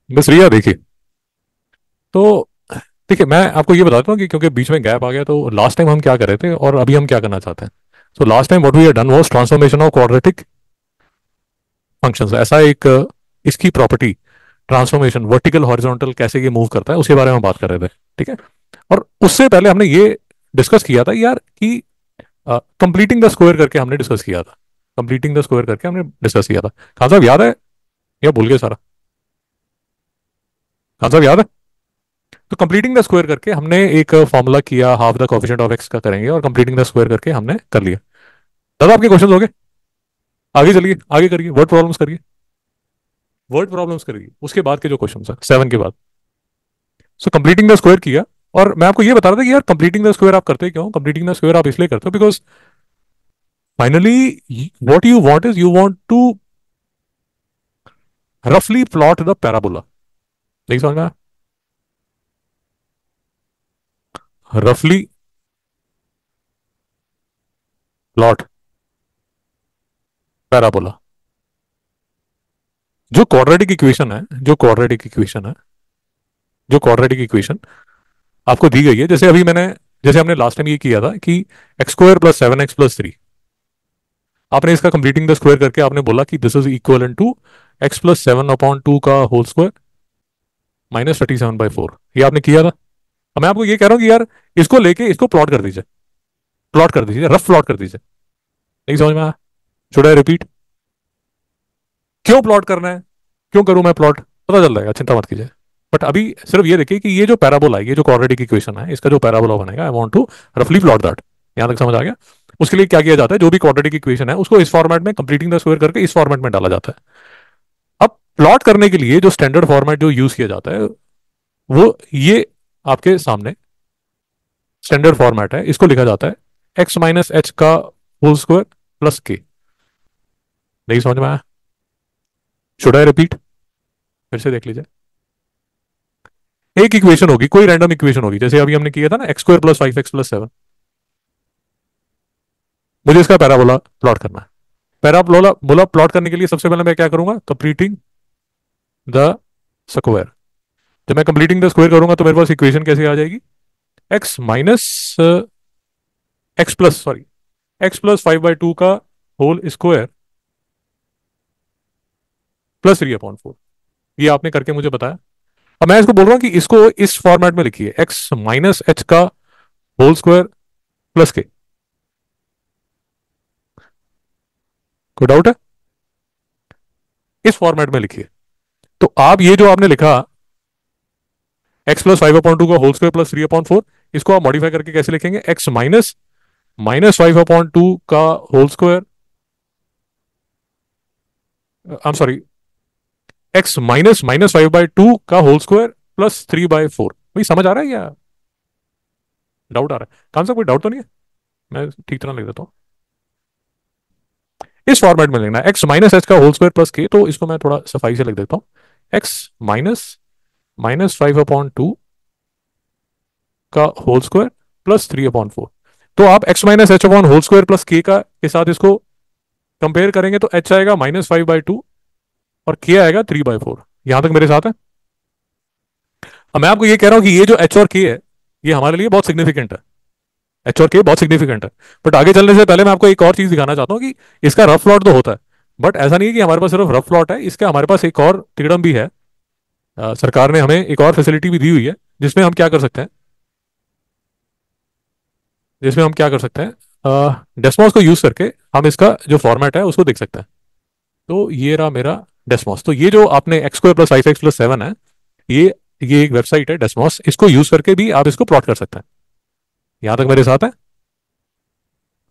बस रिया देखिए। तो देखिए, मैं आपको ये बताता हूँ कि क्योंकि बीच में गैप आ गया, तो लास्ट टाइम हम क्या कर रहे थे और अभी हम क्या करना चाहते हैं। So last time what we have done was transformation of quadratic functions. ऐसा एक इसकी प्रॉपर्टी ट्रांसफॉर्मेशन वर्टिकल हॉरिजॉन्टल कैसे ये मूव करता है उसके बारे में बात कर रहे थे। ठीक है। और उससे पहले हमने ये डिस्कस किया था यार कि कंप्लीटिंग द स्क्वायर करके हमने डिस्कस किया था। कंप्लीटिंग द स्क्वायर करके हमने डिस्कस किया था। खान साहब याद है या भूल गए सारा? खान साहब याद है? तो कंप्लीटिंग द स्क्वायर करके हमने एक फॉर्मूला किया, half the coefficient of x का करेंगे, और कंप्लीटिंग द स्क्वायर करके हमने कर लिया। दादा आपके क्वेश्चन हो गए? आगे चलिए, आगे करिए, वर्ड प्रॉब्लम्स करिए। वर्ड प्रॉब्लम्स करिए उसके बाद के जो क्वेश्चन है 7 के बाद। सो कंप्लीटिंग द स्क्वायर किया। और मैं आपको ये बता रहा था कि यार कंप्लीटिंग द स्क्वायर आप करते क्यों? कंप्लीटिंग द स्क्वायर आप इसलिए करते हो because finally what you want is you want to रफली प्लॉट द पैराबोला। नहीं समझ में? रफली प्लॉट पैराबोला। जो क्वाड्रेटिक इक्वेशन है, जो क्वाड्रेटिक इक्वेशन है, जो क्वाड्रेटिक इक्वेशन आपको दी गई है, जैसे अभी मैंने, जैसे हमने लास्ट टाइम ये किया था कि x square plus 7x plus 3। आपने इसका कंप्लीटिंग द स्क्वायर करके आपने बोला कि this is equal to x+7/2 का होल स्क्वायर -37/4। ये आपने किया था। अब मैं आपको ये कह रहा हूं कि यार इसको लेके इसको प्लॉट कर दीजिए, प्लॉट कर दीजिए, रफ प्लॉट कर दीजिए। नहीं समझ में आया? Should I repeat? क्यों प्लॉट करना है? क्यों करूं मैं प्लॉट? पता चल जाएगा, चिंता मत कीजिए। बट अभी सिर्फ ये देखिए कि ये जो पैराबोला है, ये जो क्वाड्रेटिक इक्वेशन है, इसका जो पैराबोला बनेगा, आई वांट टू रफली प्लॉट दैट। यहां तक समझ आ गया? उसके लिए क्या किया जाता है, जो भी क्वाड्रेटिक इक्वेशन है उसको इस फॉर्मेट में कंप्लीटिंग द स्क्वायर करके इस फॉर्मेट में डाला जाता है। अब प्लॉट करने के लिए जो स्टैंडर्ड फॉर्मेट जो यूज किया जाता है वो ये आपके सामने स्टैंडर्ड फॉर्मेट है। इसको लिखा जाता है x-h का होल स्क्वायर प्लस के। नहीं समझ में आया? Should I repeat? फिर से देख लीजिए। एक इक्वेशन होगी, कोई रैंडम इक्वेशन होगी, जैसे अभी हमने किया था ना, x² + 5x + 7। मुझे इसका पैराबोला प्लॉट करना है। पैराबोला बोला प्लॉट करने के लिए सबसे पहले मैं क्या करूंगा? Completing the square. जब मैं कंप्लीटिंग द स्क्वायर करूंगा तो मेरे पास इक्वेशन कैसे आ जाएगी? X minus x plus sorry x+5/2 का होल स्क्वायर +3/4। ये आपने करके मुझे बताया। अब मैं इसको बोल रहा हूं कि इसको इस फॉर्मेट में लिखिए, x-h का होल स्क्वायर प्लस के। कोई डाउट है? इस फॉर्मेट में लिखिए। तो आप ये जो आपने लिखा x+5/2 का होल स्क्वायर +3/4, इसको आप मॉडिफाई करके कैसे लिखेंगे? x माइनस -5/2 का whole square, I am sorry, x -5/2 का होल स्क्वायर +3/4। भाई समझ आ रहा है या डाउट आ रहा है? कौन सा कोई डाउट तो नहीं है? मैं ठीक तरह लिख देता हूँ। इस फॉर्मेट में लिखना है x-h का होल स्क्वायर प्लस के। तो इसको मैं थोड़ा सफाई से लिख देता हूँ। x -5/2 का होल स्क्वायर +3/4। तो आप x-h होल स्क्वायर प्लस के का के साथ इसको कंपेयर करेंगे तो h आएगा -5/2 और k आएगा 3/4। यहां तक मेरे साथ है? अब मैं आपको ये कह रहा हूं कि ये जो h और k है, ये हमारे लिए बहुत सिग्निफिकेंट है। एच और के बहुत सिग्निफिकेंट है। बट आगे चलने से पहले मैं आपको एक और चीज दिखाना चाहता हूँ कि इसका रफ प्लॉट तो होता है, बट ऐसा नहीं है कि हमारे पास सिर्फ रफ प्लॉट है। इसका हमारे पास एक और तिकड़म भी है। सरकार ने हमें एक और फैसिलिटी भी दी हुई है, जिसमें हम क्या कर सकते हैं, जिसमें हम क्या कर सकते हैं, डेस्मॉस को यूज करके हम इसका जो फॉर्मेट है उसको देख सकते हैं। तो ये रहा मेरा डेस्मॉस। तो ये जो आपने x² + 5x + 7 है, ये ये एक वेबसाइट है डेस्मॉस, इसको यूज करके भी आप इसको प्लॉट कर सकते हैं। यहां तक मेरे साथ है?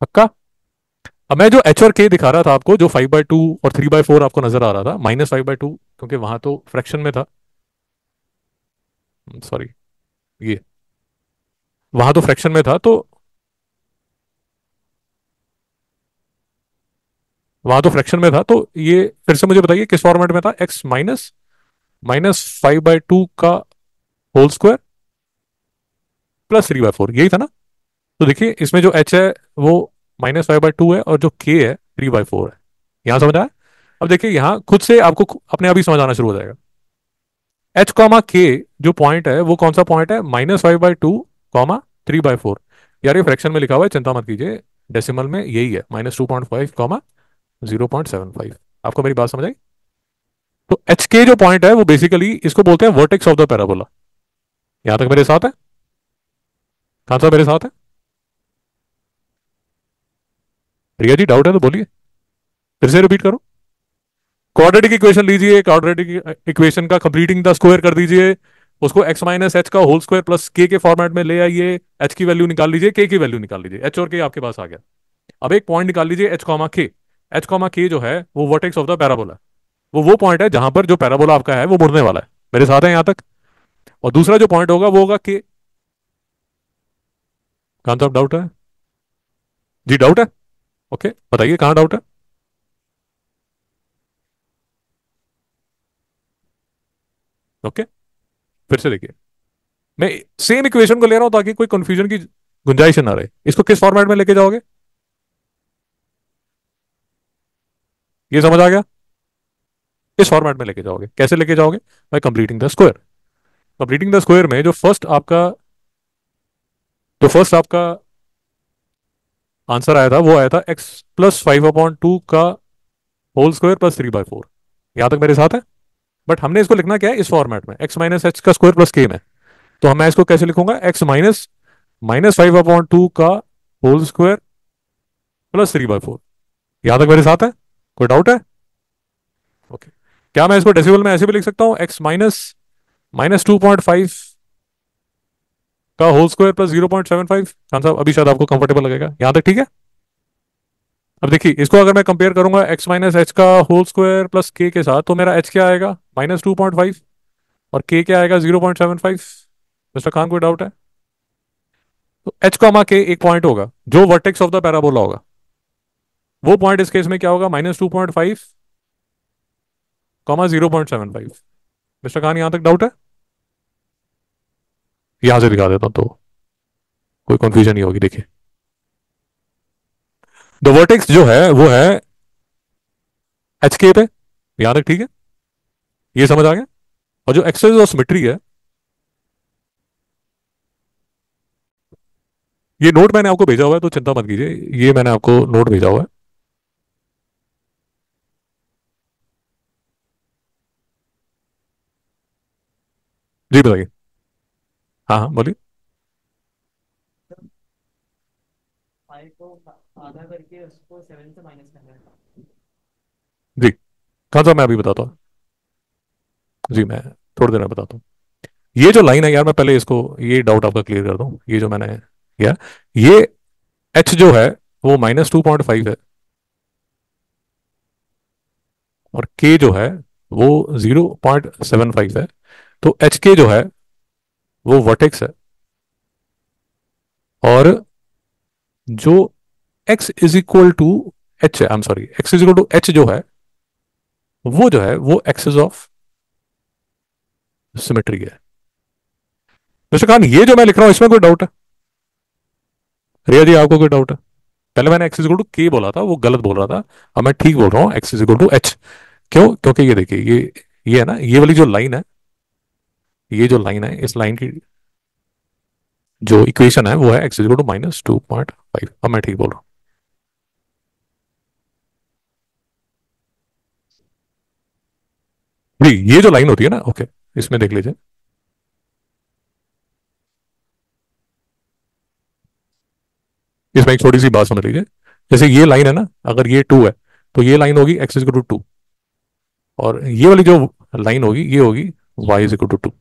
पक्का? अब मैं जो एच और के दिखा रहा था आपको, जो 5/2 और 3/4 आपको नजर आ रहा था, -5/2 क्योंकि वहां तो फ्रैक्शन में था। सॉरी, ये वहां तो फ्रैक्शन में था, तो वहां तो फ्रैक्शन में था। तो ये फिर से मुझे बताइए किस फॉर्मेट में था? x -5/2 का होल स्क्वायर +3/4, यही था ना? तो देखिए इसमें जो h है वो -5/2 है और जो k है 3/4 है। यहां समझ आया? अब देखिए यहाँ खुद से आपको अपने आप ही समझ आना शुरू हो जाएगा। एच कॉमा के जो पॉइंट है वो कौन सा पॉइंट है, -5/2 कॉमा 3/4। यार ये फ्रैक्शन में लिखा हुआ है, चिंता मत कीजिए, डेसिमल में यही है, -2.5 कॉमा 0.75। आपको मेरी बात समझ आई? तो एच के जो पॉइंट है वो बेसिकली इसको बोलते हैं वर्टेक्स ऑफ द पैराबोला। यहां तक मेरे साथ है? कहां सा मेरे साथ है? रिया जी डाउट है तो बोलिए, फिर से रिपीट करो। क्वाड्रेटिक इक्वेशन लीजिए, क्वाड्रेटिक इक्वेशन का कंप्लीटिंग द स्क्वायर कर दीजिए, उसको x माइनस एच का होल स्क्वायर प्लस के फॉर्मेट में ले आइए, एच की वैल्यू निकाल लीजिए, के की वैल्यू निकाल लीजिए, एच और के आपके पास आ गया। अब एक पॉइंट निकाल लीजिए एच कॉमा के। एच कॉमा के जो है वो वर्टेक्स ऑफ द पैराबोला, वो पॉइंट है जहां पर जो पैराबोला आपका है वो मुड़ने वाला है। मेरे साथ है यहां तक? और दूसरा जो पॉइंट होगा वो होगा के। कहां तक डाउट है? जी डाउट है? ओके बताइए कहां डाउट है। ओके फिर से देखिए, मैं सेम इक्वेशन को ले रहा हूं ताकि कोई कंफ्यूजन की गुंजाइश ना रहे। इसको किस फॉर्मेट में लेके जाओगे, ये समझ आ गया? इस फॉर्मेट में लेके जाओगे, कैसे लेके जाओगे? Bye completing the square. Completing the square में जो फर्स्ट आपका आंसर आया था वो आया था x+5/2 का होल स्क्वायर प्लस 3/4। यहां तक मेरे साथ है? बट हमने इसको लिखना क्या है इस फॉर्मेट में, x माइनस एच का स्क्वायर प्लस के में। तो मैं इसको कैसे लिखूंगा, x माइनस -5/2 का होल स्क्वायर प्लस 3/4। यहां तक मेरे साथ है? कोई डाउट है? ओके। क्या मैं इसको डेसिबल में ऐसे भी लिख सकता हूँ, x -2.5 का होल स्क्वायर प्लस 0.75? खान साहब अभी शायद आपको कंफर्टेबल लगेगा, यहां तक ठीक है? अब देखिए इसको अगर मैं कंपेयर करूंगा x माइनस एच का होल स्क्वायर प्लस के साथ, तो मेरा h क्या आएगा, -2.5, और k क्या आएगा, 0.75। मिस्टर खान कोई डाउट है? तो h कॉमा के एक पॉइंट होगा जो वर्टेक्स ऑफ द पैराबोला होगा, वो पॉइंट इस केस में क्या होगा, -2.5 कॉमा 0.75। मिस्टर खान यहां तक डाउट है? यहां से दिखा देता हूं तो कोई कंफ्यूजन नहीं होगी। देखिए द वर्टेक्स जो है वो है एच के पे, यहां तक ठीक है, ये समझ आ गया। और जो एक्सेस ऑफ सिमेट्री है, ये नोट मैंने आपको भेजा हुआ है तो चिंता मत कीजिए, ये मैंने आपको नोट भेजा हुआ है। जी बताइए। हाँ हाँ बोलिए। फाइव को आधा करके उसको सेवन से माइनस करना है। जी कहाँ था, मैं अभी बताता हूँ। जी मैं थोड़ी देर में बताता हूँ। ये जो लाइन है यार, मैं पहले इसको ये डाउट आपका क्लियर कर दूं, ये जो मैंने किया, ये एच जो है वो -2.5 है, और के जो है वो 0.75 है। तो एच के जो है वो वर्टेक्स है, और जो x is equal to h है, I am sorry, x is equal to h जो है वो एक्सेस ऑफ सिमेट्री है। मिस्टर खान ये जो मैं लिख रहा हूं इसमें कोई डाउट है? रिया जी आपको कोई डाउट है? पहले मैंने एक्स इज इक्वल टू के बोला था, वो गलत बोल रहा था, अब मैं ठीक बोल रहा हूँ x is equal to h. क्यों? क्योंकि ये देखिए, ये है ना, ये वाली जो लाइन है, ये जो लाइन है, इस लाइन की जो इक्वेशन है वो है एक्स इज इक्वल टू -2.5। अब मैं ठीक बोल रहा हूँ। जी ये जो लाइन होती है ना, ओके, इसमें देख लीजिए, इसमें एक छोटी सी बात समझ लीजिए। जैसे ये लाइन है ना, अगर ये 2 है तो ये लाइन होगी एक्स इज इक्वल टू 2, और ये वाली जो लाइन होगी ये होगी वाई इज इक्वल टू 2।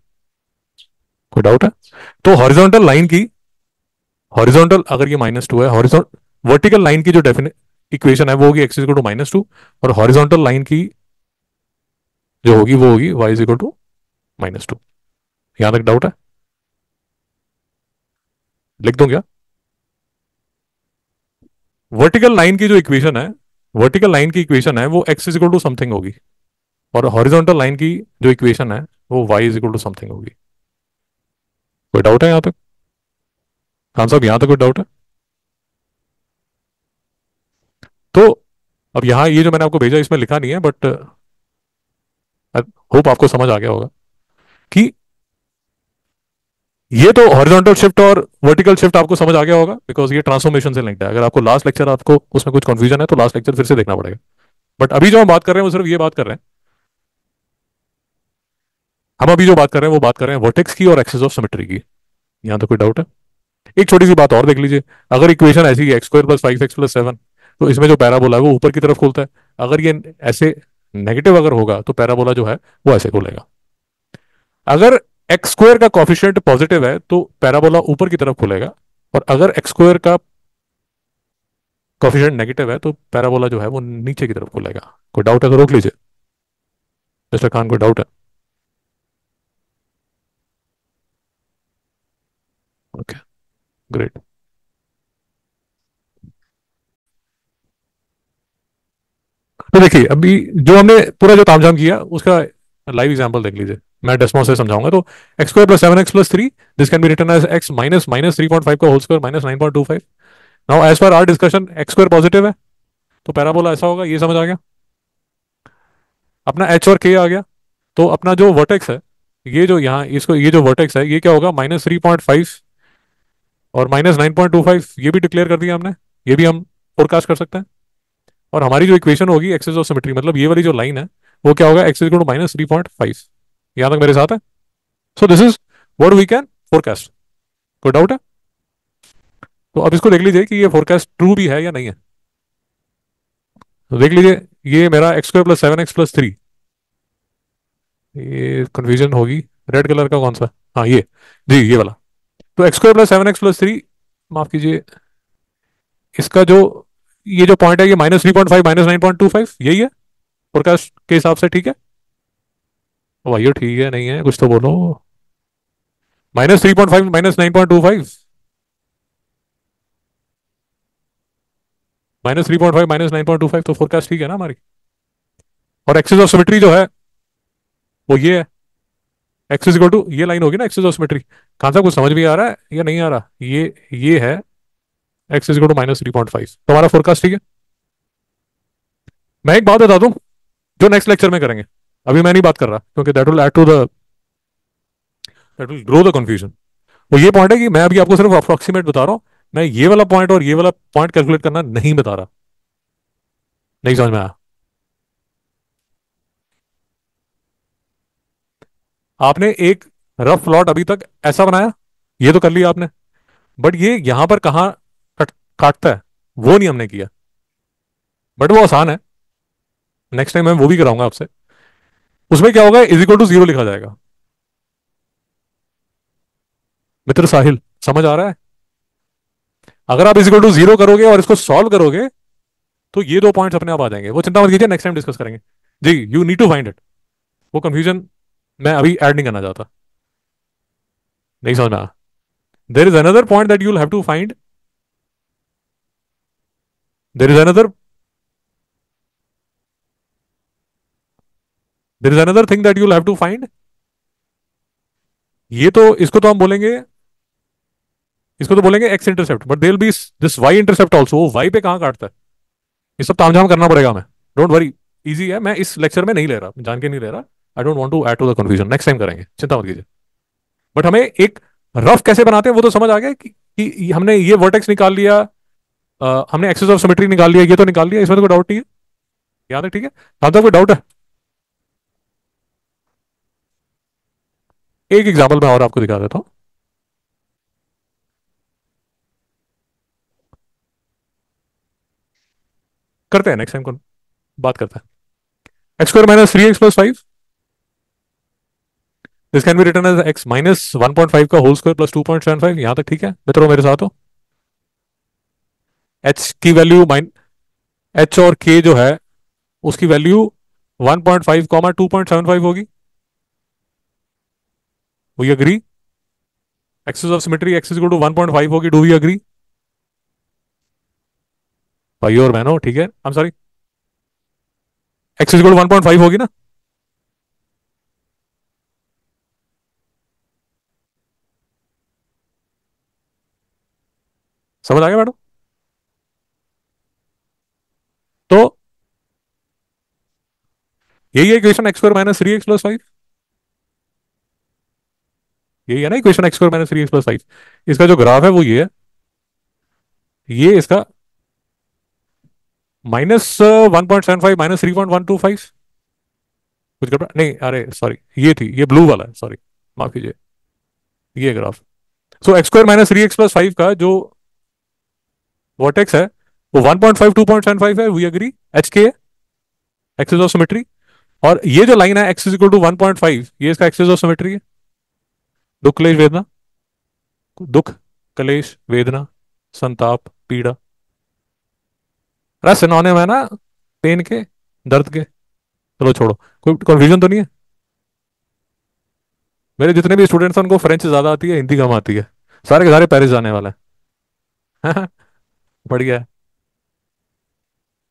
कोई डाउट है? तो हॉरिजॉन्टल अगर ये -2 है, हॉरिजॉन्टल वर्टिकल लाइन की जो डेफिनेट इक्वेशन है वो होगी एक्स इज इक्वल टू -2, और हॉरिजॉन्टल लाइन की जो होगी वो होगी वाई इज इक्वल टू -2। यहां तक डाउट है? लिख दूं क्या? वर्टिकल लाइन की जो इक्वेशन है वो x is equal to something होगी, और हॉरिजॉन्टल लाइन की जो इक्वेशन है वो y is equal to something होगी। कोई डाउट है यहां तक? खान साहब यहां तक कोई डाउट है? तो अब यहाँ ये जो मैंने आपको भेजा इसमें लिखा नहीं है, बट होप आपको समझ आ गया होगा। कि ये तो हॉरिजॉन्टल शिफ्ट और वर्टिकल शिफ्ट आपको समझ आ गया होगा, बिकॉज ये ट्रांसफॉर्मेशन से लिंक्ड है। अगर आपको लास्ट लेक्चर आपको उसमें कुछ कंफ्यूजन है तो लास्ट लेक्चर फिर से देखना पड़ेगा। बट अभी जो हम बात कर रहे हैं वो सिर्फ ये बात कर रहे हैं, हम अभी जो बात कर रहे हैं वो बात कर रहे हैं वर्टेक्स की और एक्सेस ऑफ सिमेट्री की। यहां तो कोई डाउट है? एक छोटी सी बात और देख लीजिए। अगर इक्वेशन ऐसी है x² + 5x + 7, तो इसमें जो पैराबोला है वो ऊपर की तरफ खुलता है। अगर ये ऐसे नेगेटिव अगर होगा तो पैराबोला जो है वो ऐसे खुलेगा। अगर x² का कॉफिशिएंट पॉजिटिव है तो पैराबोला ऊपर की तरफ खुलेगा, और अगर x² का कॉफिशिएंट नेगेटिव है तो पैराबोला जो है वो नीचे की तरफ खुलेगा। कोई डाउट है तो रोक लीजिए। मिस्टर खान, कोई डाउट है? Okay, great. तो देखिए अभी जो हमने पूरा जो तामझाम किया उसका लाइव एग्जांपल देख लीजिए। मैं डेस्मो से समझाऊंगा। तो x² + 7x + 3, this can be written as x minus minus 3.5 का whole square minus 9.25। Now as per our discussion x² positive है तो पैराबोला ऐसा होगा। ये समझ आ गया? अपना h और k आ गया। तो अपना जो वर्टेक्स है, ये जो यहाँ इसको ये जो वर्टेक्स है ये क्या होगा, -3.5 और -9.25। ये भी डिक्लेयर कर दिया हमने। ये भी हम फोरकास्ट कर सकते हैं। और हमारी जो इक्वेशन होगी एक्सेस ऑफ सिमेट्री, मतलब ये वाली जो लाइन है वो क्या होगा, एक्स इक्वल टू -3.5। यहां तक मेरे साथ है? So this is what we can forecast. कोई डाउट है? तो अब इसको देख लीजिए कि ये फोरकास्ट ट्रू भी है या नहीं है। तो देख लीजिए, ये मेरा x² + 7x + 3, ये कंफ्यूजन होगी। रेड कलर का कौन सा? हाँ ये, जी ये वाला। तो x² + 7x + 3, माफ कीजिए, इसका जो ये जो पॉइंट है ये -3.5 -9.25 यही है फोरकास्ट के हिसाब से, ठीक है? ओ भाइयों ठीक है नहीं है, कुछ तो बोलो। -3.5 -9.25, -3.5 -9.25, तो फोरकास्ट ठीक है ना हमारी। और एक्सिस ऑफ सिमेट्री जो है वो ये है, एक्सिस इक्वल टू ये लाइन होगी ना एक्सिस ऑफ सिमेट्री। कहां सा कुछ समझ भी आ रहा है या नहीं आ रहा? ये है एक्सिस इक्वल टू -3.5, तो हमारा फोरकास्ट ठीक है। मैं एक बात बता दूं जो नेक्स्ट लेक्चर में करेंगे, अभी मैं नहीं बात कर रहा क्योंकि that will grow the confusion. वो ये पॉइंट है कि मैं अभी आपको सिर्फ अप्रोक्सीमेट बता रहा हूं। मैं ये वाला पॉइंट और ये वाला पॉइंट कैलकुलेट करना नहीं बता रहा। नहीं समझ में आया? आपने एक रफ प्लॉट अभी तक ऐसा बनाया, ये तो कर लिया आपने, बट ये यहां पर कहाँ काटता है वो नहीं हमने किया। बट वो आसान है, नेक्स्ट टाइम मैं वो भी कराऊंगा आपसे। उसमें क्या होगा, = 0 लिखा जाएगा। मित्र साहिल, समझ आ रहा है? अगर आप = 0 करोगे और इसको सॉल्व करोगे तो ये दो पॉइंट्स अपने आप आ जाएंगे। वो चिंता मत कीजिए, नेक्स्ट टाइम डिस्कस करेंगे। जी, you need to find it. वो कंफ्यूजन मैं अभी ऐड नहीं करना चाहता। नहीं समझ में आया? There is another point that you'll have to find. There is another there is another thing that you'll have to find. ये तो इसको तो हम बोलेंगे, इसको तो बोलेंगे x intercept, but there be this y intercept also. वो वाई पे कहाँ काटता है, ये सब तामझाम करना पड़ेगा हमें। डोंट वरी, इजी है। मैं इस लेक्चर में नहीं ले रहा, जान के नहीं ले रहा। I don't want to add to the confusion, next time करेंगे, चिंता मत कीजिए। बट हमें एक रफ कैसे बनाते हैं वो तो समझ आ गया कि हमने ये वर्टेक्स निकाल लिया, हमने एक्सेस ऑफ सिमेट्री निकाल लिया, ये तो निकाल लिया, इसमें तो कोई डाउट नहीं है। याद है? ठीक है, अब तक कोई डाउट है? एक एग्जाम्पल मैं और आपको दिखा देता हूँ। करते हैं नेक्स्ट टाइम को बात करते हैं। x² - 3x + 5, this can be written as x -1.5 का होल स्क्वायर प्लस 2.75। यहां तक ठीक है मित्रों, मेरे साथ हो? h की वैल्यू माइन h और k जो है उसकी वैल्यू 1.5 2.75 होगी। We agree? Axis of symmetry x = 1.5 होगी। डू वी अग्री भाई और बहनों? ठीक है, आई एम सॉरी, x = 1.5 होगी ना? समझ आ गया मैडम? तो यही है इक्वेशन x² - 3x + 5। यही है ना equation, x square minus 3x + 5। इसका जो ग्राफ है वो ये है, ये इसका -1.75 -3.125। कुछ गड़बड़ नहीं, अरे सॉरी, ये थी, ये ब्लू वाला है, सॉरी, माफ कीजिए, ये ग्राफ। सो एक्स स्क्वायर माइनस 3x + 5 का जो वर्टेक्स है वो 1.5 2.75 है, वी एग्री, एच के एक्सिस ऑफ सिमेट्री। और ये जो लाइन है एक्स इज इक्वल टू 1.5, ये इसका एक्सिस ऑफ सिमेट्री है। दुख क्लेश वेदना, दुख कलेश वेदना संताप पीड़ा, रस सिनोनिम है ना पेन के, दर्द के। चलो छोड़ो, कोई कंफ्यूजन तो नहीं है? मेरे जितने भी स्टूडेंट्स हैं उनको फ्रेंच ज्यादा आती है, हिंदी कम आती है, सारे के सारे पेरिस जाने वाले हैं। बढ़िया है।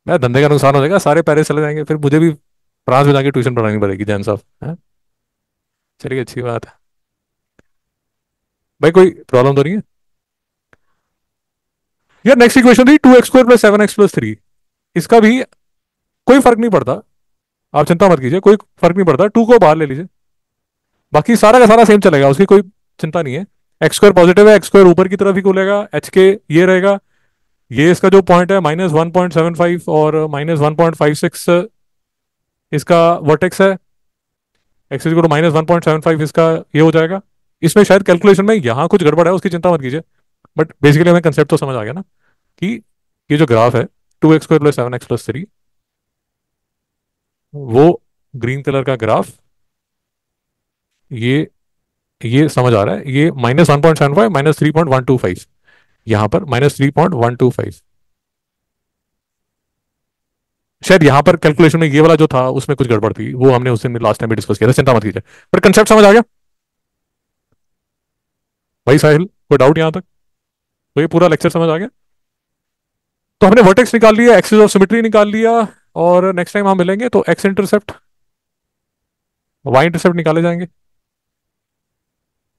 मैं धंधे का नुकसान हो जाएगा, सारे पेरिस चले जाएंगे, फिर मुझे भी फ्रांस में जाके ट्यूशन पढ़ानी पड़ेगी जैन साहब, हैं? चलिए अच्छी बात है। भाई कोई प्रॉब्लम तो नहीं है? यार नेक्स्ट इक्वेशन थी 2x² + 7x + 3। इसका भी कोई फर्क नहीं पड़ता, आप चिंता मत कीजिए, कोई फर्क नहीं पड़ता, टू को बाहर ले लीजिए, बाकी सारा का सारा सेम चलेगा, उसकी कोई चिंता नहीं है। एक्स स्क्वायर पॉजिटिव है, एक्स स्क्वायर ऊपर की तरफ ही खुलेगा, एच के ये रहेगा। ये इसका जो पॉइंट है -1.75 और -1.56 इसका वर्टेक्स है, एक्स इक्वल टू -1.75 इसका ये हो जाएगा। इसमें शायद कैलकुलेशन में यहाँ कुछ गड़बड़ है, उसकी चिंता मत कीजिए, बट बेसिकली हमें कंसेप्ट तो समझ आ गया ना, कि ये जो ग्राफ है 2x² + 7x + 3, वो ग्रीन कलर का ग्राफ, ये समझ आ रहा है, ये -1.75 -3.125, यहां पर -3.125। शायद यहां पर कैलकुलेशन में ये वाला जो था उसमें कुछ गड़बड़ थी, वो हमने उस दिन लास्ट टाइम भी डिस्कस किया था, चिंता मत कीजिए, पर कंसेप्ट समझ आ गया भाई साहिल? कोई डाउट यहां तक? तो ये पूरा लेक्चर समझ आ गया? तो हमने वर्टेक्स निकाल लिया, एक्सिस ऑफ सिमेट्री निकाल लिया, और नेक्स्ट टाइम हम मिलेंगे तो एक्स इंटरसेप्ट वाई इंटरसेप्ट निकाले जाएंगे।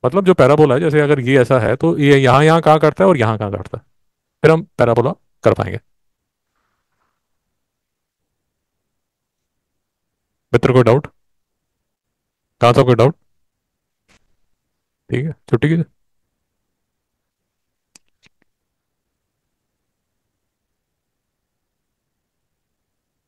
मतलब जो पैराबोला है, जैसे अगर ये ऐसा है तो ये यहाँ यहाँ कहाँ काटता है और यहाँ कहाँ काटता है, फिर हम पैराबोला कर पाएंगे। मित्र कोई डाउट? कहाँ था कोई डाउट? ठीक है, छुट्टी कीजिए।